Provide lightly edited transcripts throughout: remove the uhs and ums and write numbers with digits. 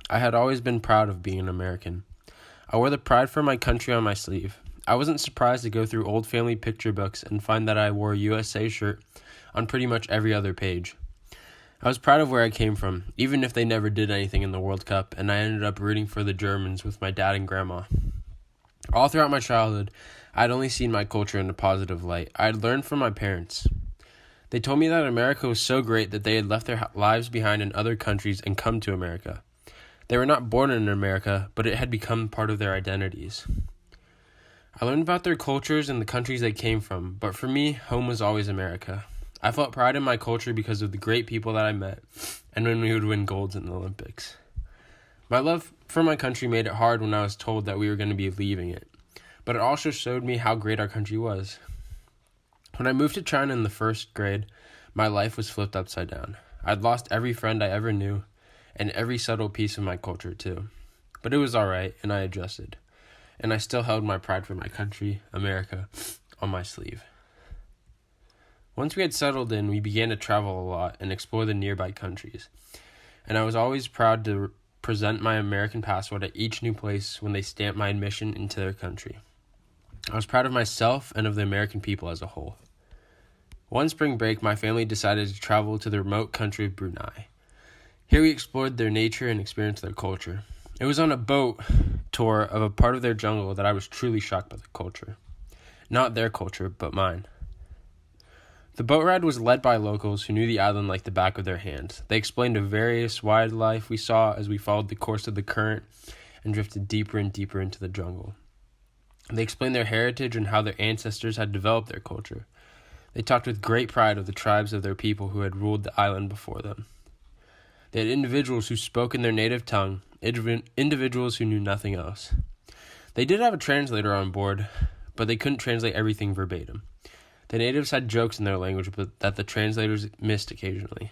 I had always been proud of being an American. I wore the pride for my country on my sleeve. I wasn't surprised to go through old family picture books and find that I wore a USA shirt on pretty much every other page. I was proud of where I came from, even if they never did anything in the World Cup, and I ended up rooting for the Germans with my dad and grandma. All throughout my childhood, I'd only seen my culture in a positive light. I had learned from my parents. They told me that America was so great that they had left their lives behind in other countries and come to America. They were not born in America, but it had become part of their identities. I learned about their cultures and the countries they came from, but for me, home was always America. I felt pride in my culture because of the great people that I met, and when we would win golds in the Olympics. My love for my country made it hard when I was told that we were going to be leaving it, but it also showed me how great our country was. When I moved to China in the first grade, my life was flipped upside down. I'd lost every friend I ever knew, and every subtle piece of my culture too. But it was alright, and I adjusted. And I still held my pride for my country, America, on my sleeve. Once we had settled in, we began to travel a lot and explore the nearby countries. And I was always proud to present my American passport at each new place when they stamped my admission into their country. I was proud of myself and of the American people as a whole. One spring break, my family decided to travel to the remote country of Brunei. Here we explored their nature and experienced their culture. It was on a boat tour of a part of their jungle that I was truly shocked by the culture. Not their culture, but mine. The boat ride was led by locals who knew the island like the back of their hands. They explained the various wildlife we saw as we followed the course of the current and drifted deeper and deeper into the jungle. They explained their heritage and how their ancestors had developed their culture. They talked with great pride of the tribes of their people who had ruled the island before them. They had individuals who spoke in their native tongue, individuals who knew nothing else. They did have a translator on board, but they couldn't translate everything verbatim. The natives had jokes in their language but that the translators missed occasionally.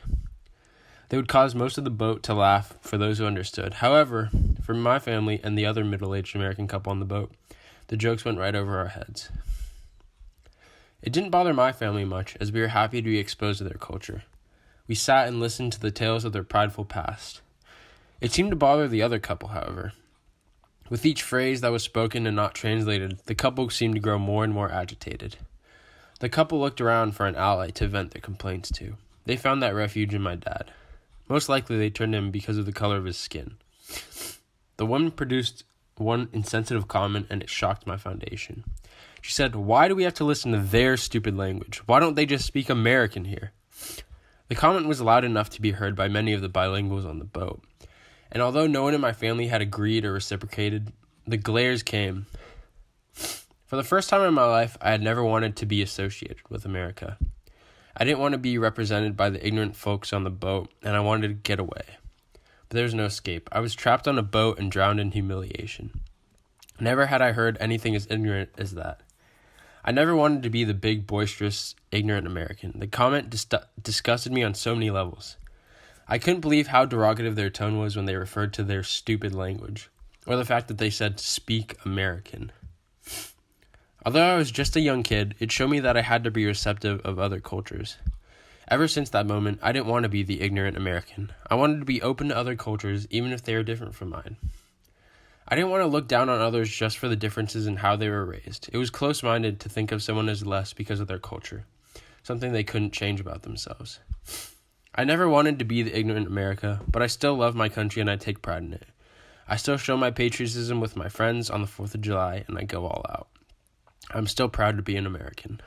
They would cause most of the boat to laugh for those who understood. However, for my family and the other middle-aged American couple on the boat, the jokes went right over our heads. It didn't bother my family much, as we were happy to be exposed to their culture. We sat and listened to the tales of their prideful past. It seemed to bother the other couple, however. With each phrase that was spoken and not translated, the couple seemed to grow more and more agitated. The couple looked around for an ally to vent their complaints to. They found that refuge in my dad. Most likely they turned to him because of the color of his skin. The woman produced one insensitive comment, and it shocked my foundation. She said, "Why do we have to listen to their stupid language? Why don't they just speak American here?" The comment was loud enough to be heard by many of the bilinguals on the boat. And although no one in my family had agreed or reciprocated, the glares came. For the first time in my life, I had never wanted to be associated with America. I didn't want to be represented by the ignorant folks on the boat, and I wanted to get away. But there was no escape. I was trapped on a boat and drowned in humiliation. Never had I heard anything as ignorant as that. I never wanted to be the big, boisterous, ignorant American. The comment disgusted me on so many levels. I couldn't believe how derogative their tone was when they referred to their stupid language, or the fact that they said, "Speak American." Although I was just a young kid, it showed me that I had to be receptive of other cultures. Ever since that moment, I didn't want to be the ignorant American. I wanted to be open to other cultures, even if they were different from mine. I didn't want to look down on others just for the differences in how they were raised. It was close-minded to think of someone as less because of their culture, something they couldn't change about themselves. I never wanted to be the ignorant America, but I still love my country and I take pride in it. I still show my patriotism with my friends on the 4th of July, and I go all out. I'm still proud to be an American.